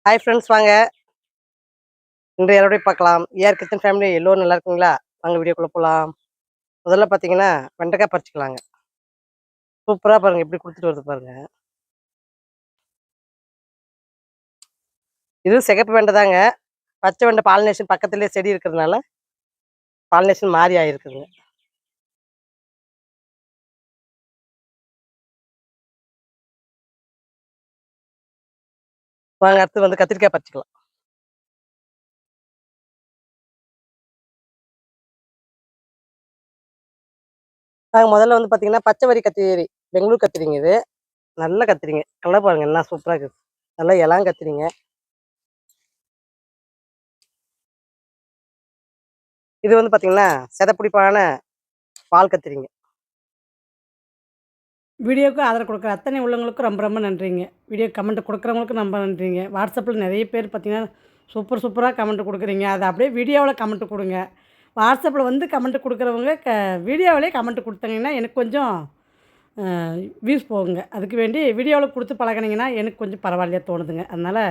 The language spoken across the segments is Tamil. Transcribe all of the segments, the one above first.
ஹாய் ஃப்ரெண்ட்ஸ் வாங்க. இன்றைய அறுவடை பார்க்கலாம். ஏஆர் கிச்சன் ஃபேமிலி எல்லோரும் நல்லா இருக்குங்களா? வாங்க வீடியோக்குள்ள போலாம். முதல்ல பார்த்தீங்கன்னா, வெண்டைக்காய் பறிச்சுக்கலாங்க. சூப்பரா பாருங்க எப்படி குடுத்துட்டு வருது பாருங்க. இது சிகப்பு வெண்டை தாங்க. பச்சை வெண்டை பாலினேஷன் பக்கத்திலேயே செடி இருக்கிறதுனால, பாலினேஷன் மாறி ஆயிருக்குதுங்க. வாங்க அடுத்து வந்து கத்திரிக்காய் பறிச்சுக்கலாம். வாங்க முதல்ல வந்து பார்த்தீங்கன்னா, பச்சை வரி கத்திரி, பெங்களூர் கத்திரிங்க இது. நல்ல கத்திரிங்க. கலர் பாருங்க என்ன சூப்பரா இருக்குது. நல்லா கத்திரிங்க. இது வந்து பார்த்தீங்கன்னா, செதப்புடிப்பான பால் கத்திரிங்க. வீடியோவுக்கு ஆதரவு கொடுக்குற அத்தனை உள்ளவங்களுக்கும் ரொம்ப ரொம்ப நன்றிங்க. வீடியோ கமெண்ட் கொடுக்குறவங்களுக்கும் ரொம்ப நன்றிங்க. வாட்ஸ்அப்பில் நிறைய பேர் பார்த்தீங்கன்னா, சூப்பராக கமெண்ட் கொடுக்குறீங்க. அதை அப்படியே வீடியோவில் கமெண்ட் கொடுங்க. வாட்ஸ்அப்பில் வந்து கமெண்ட் கொடுக்குறவங்க வீடியோவிலே கமெண்ட் கொடுத்தீங்கன்னா எனக்கு கொஞ்சம் வியூஸ் போகுங்க. அதுக்கு வேண்டி வீடியோவில் கொடுத்து பழகினீங்கன்னா எனக்கு கொஞ்சம் பரவாயில்லையா தோணுதுங்க. அதனால்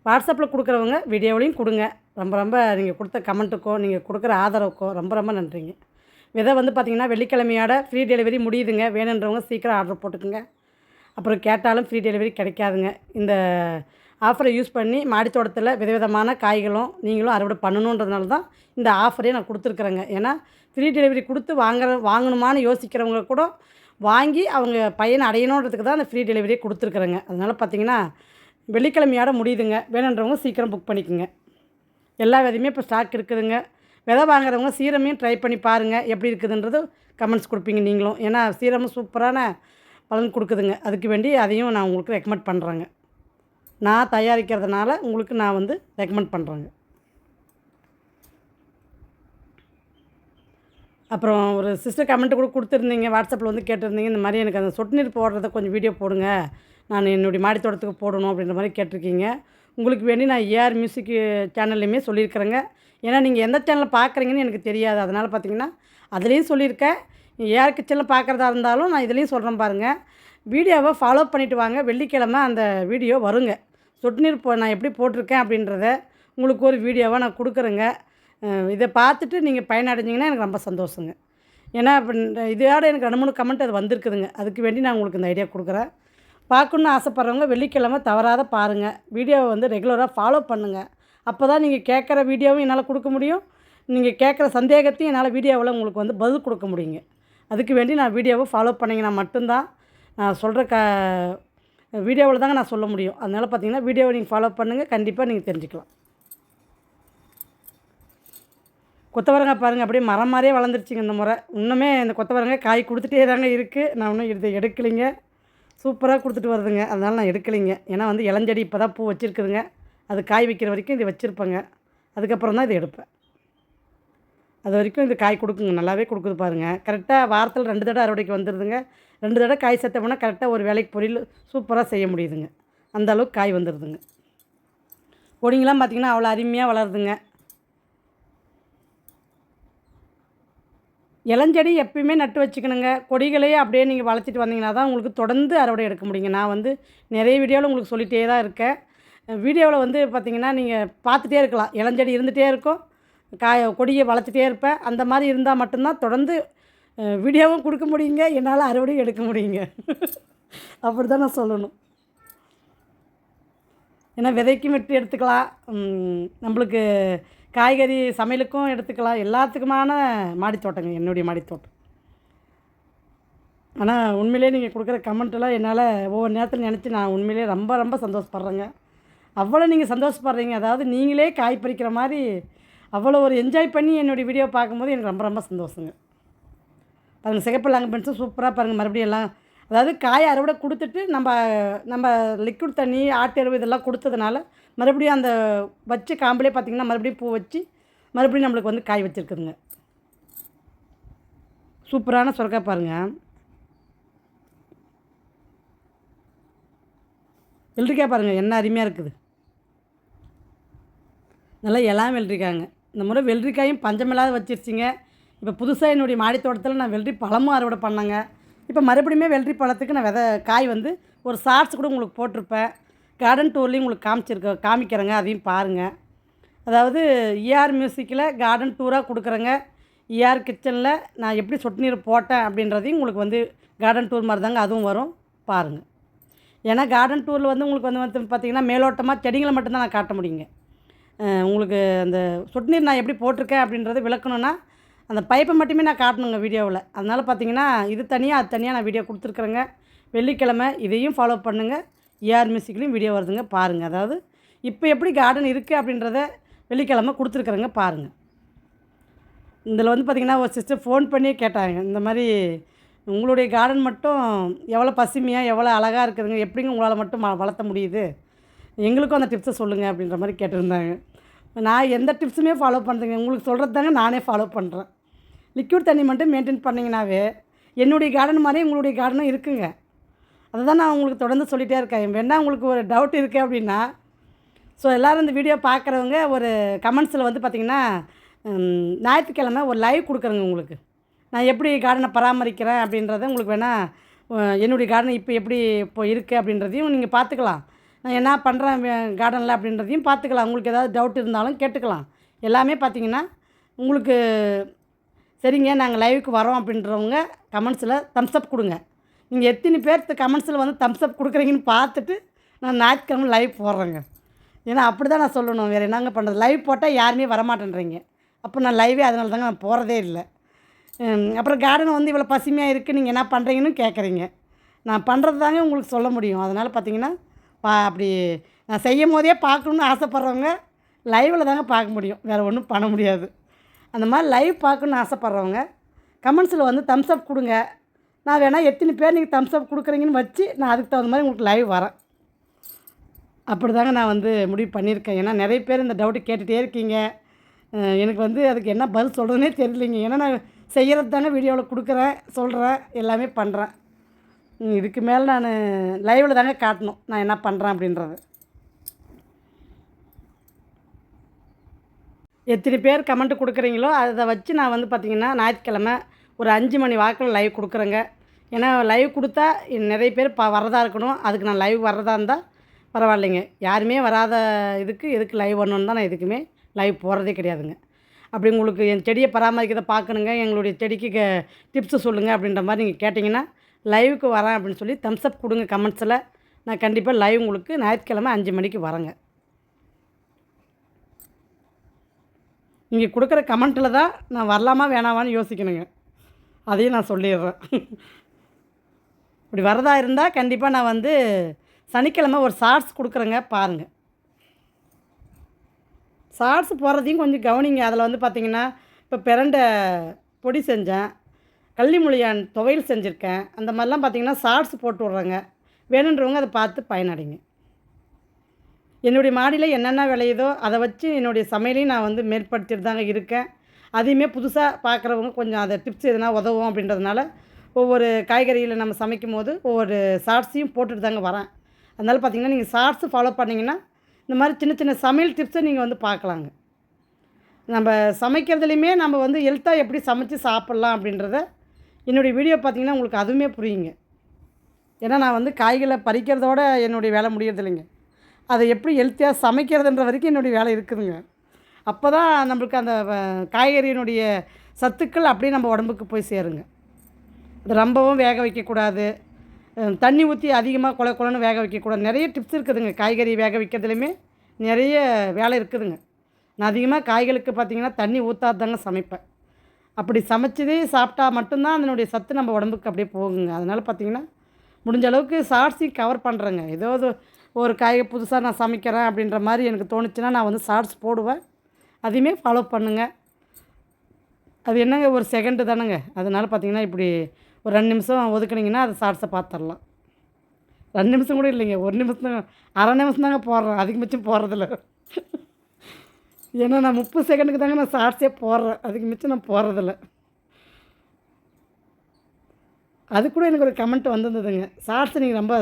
வாட்ஸ்அப்பில் கொடுக்குறவங்க வீடியோவிலையும் கொடுங்க. ரொம்ப ரொம்ப நீங்கள் கொடுத்த கமெண்ட்டுக்கோ, நீங்கள் கொடுக்குற ஆதரவுக்கோ ரொம்ப ரொம்ப நன்றிங்க. விதை வந்து பார்த்திங்கன்னா வெள்ளிக்கிழமையோட ஃப்ரீ டெலிவரி முடியுதுங்க. வேணுன்றவங்க சீக்கிரம் ஆர்டர் போட்டுக்குங்க. அப்புறம் கேட்டாலும் ஃப்ரீ டெலிவரி கிடைக்காதுங்க. இந்த ஆஃபரை யூஸ் பண்ணி மாடித்தோட்டத்தில் விதவிதமான காய்களும் நீங்களும் அறுவடை பண்ணணுன்றதுனால தான் இந்த ஆஃபரே நான் கொடுத்துருக்குறேங்க. ஏன்னா ஃப்ரீ டெலிவரி கொடுத்து வாங்கணுமான்னு யோசிக்கிறவங்க கூட வாங்கி அவங்க பையனை அடையணுன்றதுக்கு தான் அந்த ஃப்ரீ டெலிவரியே கொடுத்துருக்குறேங்க. அதனால் பார்த்திங்கன்னா வெள்ளிக்கிழமையோட முடியுதுங்க. வேணுன்றவங்க சீக்கிரம் புக் பண்ணிக்கோங்க. எல்லா விதையுமே இப்போ ஸ்டாக் இருக்குதுங்க. விதை வாங்குறவங்க சீரமையும் ட்ரை பண்ணி பாருங்கள் எப்படி இருக்குதுன்றது கமெண்ட்ஸ் கொடுப்பீங்க நீங்களும். ஏன்னா சீரமும் சூப்பரான பலன் கொடுக்குதுங்க. அதுக்கு வேண்டி அதையும் நான் உங்களுக்கு ரெக்கமெண்ட் பண்ணுறேங்க. நான் தயாரிக்கிறதுனால உங்களுக்கு நான் வந்து ரெக்கமெண்ட் பண்ணுறேங்க. அப்புறம் ஒரு சிஸ்டர் கமெண்ட் கூட கொடுத்துருந்தீங்க, வாட்ஸ்அப்பில் வந்து கேட்டிருந்தீங்க, இந்த மாதிரி எனக்கு அந்த சொட்டு நீர் போடுறத கொஞ்சம் வீடியோ போடுங்க, நான் என்னுடைய மாடித்தோட்டத்துக்கு போடணும் அப்படின்ற மாதிரி கேட்டிருக்கீங்க. உங்களுக்கு வேண்டி நான் ஏஆர் மியூசிக் சேனல்லையுமே சொல்லியிருக்கிறேங்க. ஏன்னா நீங்கள் எந்த சேனலில் பார்க்குறீங்கன்னு எனக்கு தெரியாது. அதனால் பார்த்தீங்கன்னா அதுலேயும் சொல்லியிருக்கேன். ஏஆர் கிச்சனில் பார்க்குறதா இருந்தாலும் நான் இதுலேயும் சொல்கிறேன் பாருங்கள். வீடியோவை ஃபாலோ பண்ணிவிட்டு வாங்க. வெள்ளிக்கிழமை அந்த வீடியோ வருங்க. சொட்டு நீர் நான் எப்படி போட்டிருக்கேன் அப்படின்றத உங்களுக்கு ஒரு வீடியோவாக நான் கொடுக்குறேங்க. இதை பார்த்துட்டு நீங்கள் பயனடைஞ்சிங்கன்னா எனக்கு ரொம்ப சந்தோஷங்க. ஏன்னா இப்போ இதோட எனக்கு 2-3 கமெண்ட் அது வந்திருக்குதுங்க. அதுக்கு வேண்டி நான் உங்களுக்கு இந்த ஐடியா கொடுக்குறேன். பார்க்கணுன்னு ஆசைப்பட்றவங்க வெள்ளிக்கிழமை தவறாத பாருங்கள். வீடியோவை வந்து ரெகுலராக ஃபாலோ பண்ணுங்கள். அப்போ தான் நீங்கள் கேட்குற வீடியோவும் என்னால் கொடுக்க முடியும். நீங்கள் கேட்குற சந்தேகத்தையும் என்னால் வீடியோவில் உங்களுக்கு வந்து பதில் கொடுக்க முடியுங்க. அதுக்கு வேண்டி நான் வீடியோவை ஃபாலோ பண்ணிங்கன்னா மட்டும்தான் நான் சொல்கிற வீடியோவில் தாங்க நான் சொல்ல முடியும். அதனால் பார்த்தீங்கன்னா வீடியோவை நீங்கள் ஃபாலோ பண்ணுங்கள். கண்டிப்பாக நீங்கள் தெரிஞ்சுக்கலாம். கொத்தவரங்காய் பாருங்கள் அப்படியே மரம் மாதிரியே வளர்ந்துருச்சுங்க இந்த முறை. இன்னுமே இந்த கொத்தவரங்காய் காய் கொடுத்துட்டே தாங்க இருக்குது. நான் இன்னும் இதை எடுக்கலைங்க. சூப்பராக கொடுத்துட்டு வருதுங்க. அதனால் நான் எடுக்கலைங்க. ஏன்னா வந்து இளஞ்செடி இப்போ தான் பூ வச்சுருக்குதுங்க. அது காய் வைக்கிற வரைக்கும் இது வச்சுருப்பேங்க. அதுக்கப்புறம் தான் இதை எடுப்பேன். அது வரைக்கும் இது காய் கொடுக்குங்க. நல்லாவே கொடுக்குது பாருங்கள். கரெக்டாக வாரத்தில் 2 தடவை அறுவடைக்கு வந்துடுதுங்க. 2 தடவை காய் சேர்த்தோம்னா கரெக்டாக ஒரு வேலைக்கு பொரியல் சூப்பராக செய்ய முடியுதுங்க. அந்தளவுக்கு காய் வந்துடுதுங்க. கொடிங்கெலாம் பார்த்திங்கன்னா அவ்வளோ அருமையாக வளருதுங்க. இளஞ்செடி எப்பயுமே நட்டு வச்சுக்கணுங்க. கொடிகளையே அப்படியே நீங்கள் வளர்த்திட்டு வந்தீங்கன்னா தான் உங்களுக்கு தொடர்ந்து அறுவடை எடுக்க முடியுங்க. நான் வந்து நிறைய வீடியோவில் உங்களுக்கு சொல்லிகிட்டே தான் இருக்கேன். வீடியோவில் வந்து பார்த்திங்கன்னா நீங்கள் பார்த்துட்டே இருக்கலாம். இளஞ்செடி இருந்துகிட்டே இருக்கும். கொடியை வளர்த்துட்டே இருப்பேன். அந்த மாதிரி இருந்தால் மட்டும்தான் தொடர்ந்து வீடியோவும் கொடுக்க முடியுங்க. என்னால் அறுவடையும் எடுக்க முடியுங்க. அப்படி தான் நான் சொல்லணும். ஏன்னா விதைக்கும் விட்டு எடுத்துக்கலாம். நம்மளுக்கு காய்கறி சமையலுக்கும் எடுத்துக்கலாம். எல்லாத்துக்குமான மாடித்தோட்டங்க என்னுடைய மாடித்தோட்டம். ஆனால் உண்மையிலே நீங்கள் கொடுக்குற கமெண்ட்டெல்லாம் என்னால் ஒவ்வொரு நேரத்தில் நினச்சி நான் உண்மையிலே ரொம்ப ரொம்ப சந்தோஷப்படுறேங்க. அவ்வளோ நீங்கள் சந்தோஷப்படுறீங்க. அதாவது நீங்களே காய் பறிக்கிற மாதிரி அவ்வளோ ஒரு என்ஜாய் பண்ணி என்னுடைய வீடியோ பார்க்கும்போது எனக்கு ரொம்ப ரொம்ப சந்தோஷங்க. பாருங்கள் சிகப்பு லாங் பென்ஸும் சூப்பராக பாருங்கள். மறுபடியும் எல்லாம் அதாவது காய் அறுவடை கொடுத்துட்டு நம்ம லிக்விட் தண்ணி ஆட்டு எருவு இதெல்லாம் கொடுத்ததுனால மறுபடியும் அந்த வச்சு காம்பிலே பார்த்திங்கன்னா மறுபடியும் பூ வச்சு மறுபடியும் நம்மளுக்கு வந்து காய் வச்சுருக்குதுங்க. சூப்பரான சுரக்காய் பாருங்கள். வெள்ளரிக்காய் பாருங்கள் என்ன அருமையாக இருக்குது. நல்லா எல்லாம் வெள்ளரிக்காய்ங்க. இந்த முறை வெள்ளரிக்காயும் பஞ்சமில்லாத வச்சிருச்சிங்க. இப்போ புதுசாக என்னுடைய மாடித்தோட்டத்தில் நான் வெள்ளரி பழமும் அறுவடை பண்ணேங்க. இப்போ மறுபடியுமே வெள்ளரி பழத்துக்கு நான் காய் வந்து ஒரு ஷார்ட்ஸ் கூட உங்களுக்கு போட்டிருப்பேன். கார்டன் டூர்லேயும் உங்களுக்கு காமிக்கிறேங்க, அதையும் பாருங்கள். அதாவது ER மியூசிக்கில் கார்டன் டூராக கொடுக்குறேங்க. ER கிச்சனில் நான் எப்படி சொட்டு நீர் போட்டேன் அப்படின்றதையும் உங்களுக்கு வந்து கார்டன் டூர் மாதிரி தாங்க அதுவும் வரும், பாருங்கள். ஏன்னா கார்டன் டூரில் வந்து உங்களுக்கு வந்து பார்த்திங்கன்னா மேலோட்டமாக செடிகளை மட்டும்தான் நான் காட்ட முடியுங்க. உங்களுக்கு அந்த சொட்டு நீர் நான் எப்படி போட்டிருக்கேன் அப்படின்றத விளக்கணுன்னா அந்த பைப்பை மட்டுமே நான் காட்டணுங்க வீடியோவில். அதனால் பார்த்திங்கன்னா இது தனியாக அது தனியாக நான் வீடியோ கொடுத்துருக்குறேங்க. வெள்ளிக்கிழமை இதையும் ஃபாலோ பண்ணுங்கள். ER மியூசிக்லேயும் வீடியோ வருதுங்க, பாருங்கள். அதாவது இப்போ எப்படி கார்டன் இருக்குது அப்படின்றத வெள்ளிக்கிழமை கொடுத்துருக்குறேங்க, பாருங்கள். இதில் வந்து பார்த்திங்கன்னா ஒரு சிஸ்டர் ஃபோன் பண்ணி கேட்டாங்க, இந்த மாதிரி உங்களுடைய கார்டன் மட்டும் எவ்வளோ பசுமையாக எவ்வளோ அழகாக இருக்குதுங்க, எப்படிங்க உங்களால் மட்டும் வளர்த்த முடியுது, எங்களுக்கும் அந்த டிப்ஸை சொல்லுங்கள் அப்படின்ற மாதிரி கேட்டிருந்தாங்க. நான் எந்த டிப்ஸுமே ஃபாலோ பண்ணுறேங்க, உங்களுக்கு சொல்கிறது தாங்க நானே ஃபாலோ பண்ணுறேன். லிக்விட் தண்ணி மட்டும் மெயின்டைன் பண்ணிங்கனாவே என்னுடைய கார்டன் மாதிரி உங்களுடைய கார்டனும் இருக்குங்க. அதை தான் நான் உங்களுக்கு தொடர்ந்து சொல்லிகிட்டே இருக்கேன். வேணால் உங்களுக்கு ஒரு டவுட் இருக்குது அப்படின்னா, ஸோ எல்லோரும் இந்த வீடியோ பார்க்குறவங்க ஒரு கமெண்ட்ஸில் வந்து பார்த்திங்கன்னா ஞாயிற்றுக்கிழமை ஒரு லைவ் கொடுக்குறேங்க உங்களுக்கு. நான் எப்படி கார்டனை பராமரிக்கிறேன் அப்படின்றத உங்களுக்கு வேணால் என்னுடைய கார்டன் இப்போ எப்படி இப்போ இருக்குது அப்படின்றதையும் நீங்கள் பார்த்துக்கலாம். நான் என்ன பண்ணுறேன் கார்டனில் அப்படின்றதையும் பார்த்துக்கலாம். உங்களுக்கு ஏதாவது டவுட் இருந்தாலும் கேட்டுக்கலாம். எல்லாமே பார்த்திங்கன்னா உங்களுக்கு சரிங்க நாங்கள் லைவுக்கு வரோம் அப்படின்றவங்க கமெண்ட்ஸில் தம்ஸ்அப் கொடுங்க. நீங்கள் எத்தனை பேர்த்து கமெண்ட்ஸில் வந்து தம்ஸ்அப் கொடுக்குறீங்கன்னு பார்த்துட்டு நான் ஞாயிற்றுக்கிழமை லைவ் போடுறேங்க. ஏன்னா அப்படி தான் நான் சொல்லணும், வேறு என்னங்க பண்ணுறது. லைவ் போட்டால் யாருமே வரமாட்டேன்றீங்க. அப்போ நான் லைவே அதனால தாங்க நான் போகிறதே இல்லை. அப்புறம் கார்டன் வந்து இவ்வளோ பசுமையாக இருக்குது, நீங்கள் என்ன பண்ணுறீங்கன்னு கேட்குறீங்க. நான் பண்ணுறது தாங்க உங்களுக்கு சொல்ல முடியும். அதனால் பார்த்திங்கன்னா அப்படி நான் செய்யும் போதே பார்க்கணுன்னு ஆசைப்பட்றவங்க லைவில் தாங்க பார்க்க முடியும், வேறு ஒன்றும் பண்ண முடியாது. அந்த மாதிரி லைவ் பார்க்கணுன்னு ஆசைப்பட்றவங்க கமெண்ட்ஸில் வந்து தம்ஸ்அப் கொடுங்க. நான் வேணால் எத்தனை பேர் நீங்கள் தம்ஸ்அப் கொடுக்குறீங்கன்னு வச்சு நான் அதுக்கு தகுந்த மாதிரி உங்களுக்கு லைவ் வரேன். அப்படி தாங்க நான் வந்து முடிவு பண்ணியிருக்கேன். ஏன்னா நிறைய பேர் இந்த டவுட்டு கேட்டுகிட்டே இருக்கீங்க. எனக்கு வந்து அதுக்கு என்ன பதில் சொல்கிறதுனே தெரியலைங்க. ஏன்னா நான் செய்கிறது தாங்க வீடியோவில் கொடுக்குறேன், சொல்கிறேன், எல்லாமே பண்ணுறேன். இதுக்கு மேலே நான் லைவில் தாங்க காட்டணும் நான் என்ன பண்ணுறேன் அப்படின்றது. எத்தனை பேர் கமெண்ட் கொடுக்குறீங்களோ அதை வச்சு நான் வந்து பார்த்திங்கன்னா ஞாயிற்றுக்கிழமை ஒரு 5 மணி வாக்கில் லைவ் கொடுக்குறேங்க. ஏன்னா லைவ் கொடுத்தா நிறைய பேர் வரதா இருக்கணும். அதுக்கு நான் லைவ் வர்றதா இருந்தால் பரவாயில்லைங்க. யாருமே வராத எதுக்கு லைவ் வரணுன்னு தான் நான் எதுக்குமே லைவ் போகிறதே கிடையாதுங்க. அப்படி உங்களுக்கு என் செடியை பராமரிக்கிறத பார்க்கணுங்க, எங்களுடைய செடிக்கு டிப்ஸு சொல்லுங்கள் அப்படின்ற மாதிரி நீங்கள் கேட்டிங்கன்னா லைவுக்கு வரேன் அப்படின்னு சொல்லி தம்ஸ்அப் கொடுங்க கமெண்ட்ஸில். நான் கண்டிப்பாக லைவ் உங்களுக்கு ஞாயிற்றுக்கிழமை 5 மணிக்கு வரேங்க. நீங்கள் கொடுக்குற கமெண்ட்டில் தான் நான் வரலாமா வேணாமான்னு யோசிக்கணுங்க. அதையும் நான் சொல்லிடுறேன். இப்படி வரதா இருந்தால் கண்டிப்பாக நான் வந்து சனிக்கிழமை ஒரு ஷார்ட்ஸ் கொடுக்குறேங்க, பாருங்கள். ஷார்ட்ஸ் போடுறதையும் கொஞ்சம் கவனிங்க. அதில் வந்து பார்த்திங்கன்னா இப்போ பிரண்டை பொடி செஞ்சேன், கள்ளிமுளியான் துவையல் செஞ்சுருக்கேன். அந்த மாதிரிலாம் பார்த்திங்கன்னா ஷார்ட்ஸ் போட்டு விட்றேங்க. வேணுன்றவங்க அதை பார்த்து பயனடைங்க. என்னுடைய மாடியில் என்னென்ன விளையுதோ அதை வச்சு என்னுடைய சமையலையும் நான் வந்து மேற்படுத்திட்டு தாங்க இருக்கேன். அதையுமே புதுசாக பார்க்குறவங்க கொஞ்சம் அதை டிப்ஸ் எதுனா உதவும் அப்படின்றதுனால ஒவ்வொரு காய்கறியில் நம்ம சமைக்கும் போது ஒவ்வொரு ஷார்ட்ஸையும் போட்டுட்டு தாங்க வரேன். அதனால் பார்த்திங்கன்னா நீங்கள் ஷார்ட்ஸு ஃபாலோ பண்ணிங்கன்னா இந்த மாதிரி சின்ன சின்ன சமையல் டிப்ஸை நீங்கள் வந்து பார்க்கலாங்க. நம்ம சமைக்கிறதுலையுமே நம்ம வந்து ஹெல்த்தாக எப்படி சமைச்சு சாப்பிட்லாம் அப்படின்றத என்னுடைய வீடியோ பார்த்திங்கன்னா உங்களுக்கு அதுவுமே புரியுங்க. ஏன்னா நான் வந்து காய்களை பறிக்கிறதோட என்னுடைய வேலை முடியறதில்லைங்க. அதை எப்படி ஹெல்த்தியாக சமைக்கிறதுன்ற வரைக்கும் என்னுடைய வேலை இருக்குதுங்க. அப்போ தான் நம்மளுக்கு அந்த காய்கறியினுடைய சத்துக்கள் அப்படியே நம்ம உடம்புக்கு போய் சேருங்க. அது ரொம்பவும் வேக வைக்கக்கூடாது, தண்ணி ஊற்றி அதிகமாக குழன்னு வேக வைக்கக்கூடாது. நிறைய டிப்ஸ் இருக்குதுங்க. காய்கறி வேக வைக்கிறதுலையுமே நிறைய வேலை இருக்குதுங்க. நான் அதிகமாக காய்களுக்கு பார்த்திங்கன்னா தண்ணி ஊற்றாதாங்க சமைப்பேன். அப்படி சமைச்சதே சாப்பிட்டா மட்டும்தான் அதனுடைய சத்து நம்ம உடம்புக்கு அப்படியே போகுங்க. அதனால் பார்த்திங்கன்னா முடிஞ்ச அளவுக்கு ஷார்ட்ஸையும் கவர் பண்ணுறேங்க. ஏதோ ஒரு காயை புதுசாக நான் சமைக்கிறேன் அப்படின்ற மாதிரி எனக்கு தோணுச்சுன்னா நான் வந்து ஷார்ட்ஸ் போடுவேன். அதையுமே ஃபாலோ பண்ணுங்கள். அது என்னங்க ஒரு செகண்டு தானேங்க. அதனால் பார்த்திங்கன்னா இப்படி ஒரு 2 நிமிஷம் ஒதுக்குனிங்கன்னா அது ஷார்ட்ஸை பார்த்துடலாம். 2 நிமிஷம் கூட இல்லைங்க, 1 நிமிஷம் தான், அரை நிமிஷம் தாங்க போடுறேன், அதிகபட்சம் போடுறதில்ல. ஏன்னா நான் 30 செகண்டுக்கு தாங்க நான் ஷார்ட்ஸே போடுறேன், அதுக்கு மிச்சம் நான் போடுறதில்ல. அது கூட எனக்கு ஒரு கமெண்ட் வந்திருந்ததுங்க, ஷார்ட்ஸ் நீங்கள் ரொம்ப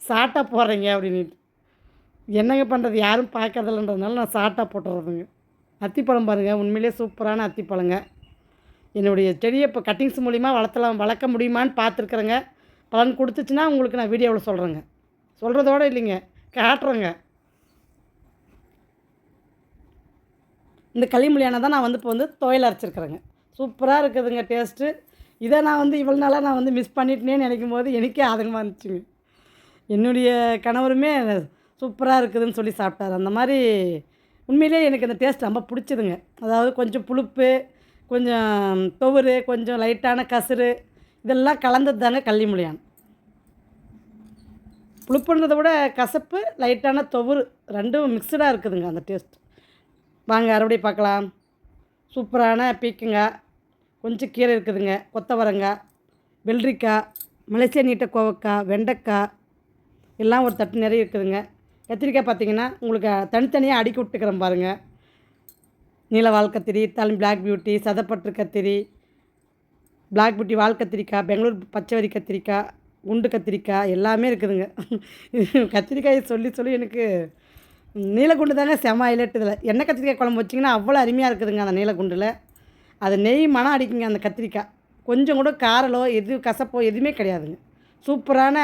ஷார்ட்டாக போடுறீங்க அப்படின்ட்டு. என்னங்க பண்ணுறது, யாரும் பார்க்கறதில்லன்றதுனால நான் ஷார்ட்டாக போட்டுறதுங்க. அத்திப்பழம் பாருங்கள், உண்மையிலே சூப்பரான அத்திப்பழங்க. என்னுடைய செடியை இப்போ கட்டிங்ஸ் மூலிமா வளர்க்க முடியுமான்னு பார்த்துருக்குறேங்க. பலன் கொடுத்துச்சுன்னா உங்களுக்கு நான் வீடியோவில் சொல்கிறேங்க. சொல்கிறதோடு இல்லைங்க, காட்டுறோங்க. இந்த களிமொழியான தான் நான் வந்து இப்போ வந்து துவையல் அரைச்சிருக்கிறேங்க. சூப்பராக இருக்குதுங்க டேஸ்ட்டு. இதை நான் வந்து இவ்வளோ நாளாக நான் வந்து மிஸ் பண்ணிட்டேனேன்னு நினைக்கும் போது எனக்கே ஆதங்கமாக இருந்துச்சுங்க. என்னுடைய கணவருமே சூப்பராக இருக்குதுன்னு சொல்லி சாப்பிட்டாரு. அந்த மாதிரி உண்மையிலேயே எனக்கு அந்த டேஸ்ட் ரொம்ப பிடிச்சதுங்க. அதாவது கொஞ்சம் புளிப்பு, கொஞ்சம் துவரு, கொஞ்சம் லைட்டான கசரு இதெல்லாம் கலந்தது தாங்க கள்ளிமுழியான். புளிப்புன்றதை விட கசப்பு, லைட்டான துவரு 2ம் மிக்ஸ்டாக இருக்குதுங்க அந்த டேஸ்ட். வாங்க அறுவடை பார்க்கலாம். சூப்பரான பீக்கங்காய், கொஞ்சம் கீரை இருக்குதுங்க, கொத்தவரங்காய், வெள்ளரிக்காய், மலேசியா நீட்ட கோவக்காய், வெண்டைக்காய் எல்லாம் ஒரு தட்டு நிறைய இருக்குதுங்க. கத்திரிக்காய் பார்த்திங்கன்னா உங்களுக்கு தனித்தனியாக அடுக்கி விட்டுக்கிறேன் பாருங்கள். நீலவால் கத்திரி, பிளாக் பியூட்டி, சதப்பற்று கத்திரி, பிளாக் பியூட்டி வால் கத்திரிக்காய், பெங்களூர் பச்சைவரி கத்திரிக்காய், குண்டு கத்திரிக்காய் எல்லாமே இருக்குதுங்க. கத்திரிக்காயை சொல்லி சொல்லி எனக்கு நீலக்குண்டு தாங்க செம ஹைலைட். இதில் எண்ணெய் கத்திரிக்காய் குழம்பு வச்சிங்கன்னா அவ்வளோ அருமையாக இருக்குதுங்க அந்த நீலக்குண்டில். அது நெய் மனம் அடிக்குங்க அந்த கத்திரிக்காய். கொஞ்சம் கூட காரலோ கசப்போ எதுவுமே கிடையாதுங்க. சூப்பரான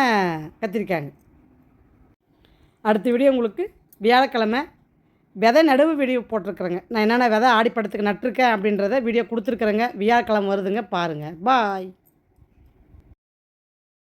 கத்திரிக்காய்ங்க. அடுத்த வீடியோ உங்களுக்கு வியாழக்கிழமை விதை நடுவு வீடியோ போட்டிருக்குறேங்க. நான் என்னென்ன விதை ஆடிப்படத்துக்கு நட்டிருக்கேன் அப்படின்றத வீடியோ கொடுத்துருக்குறேங்க. வியாழக்கிழமை வருதுங்க, பாருங்கள். பாய்.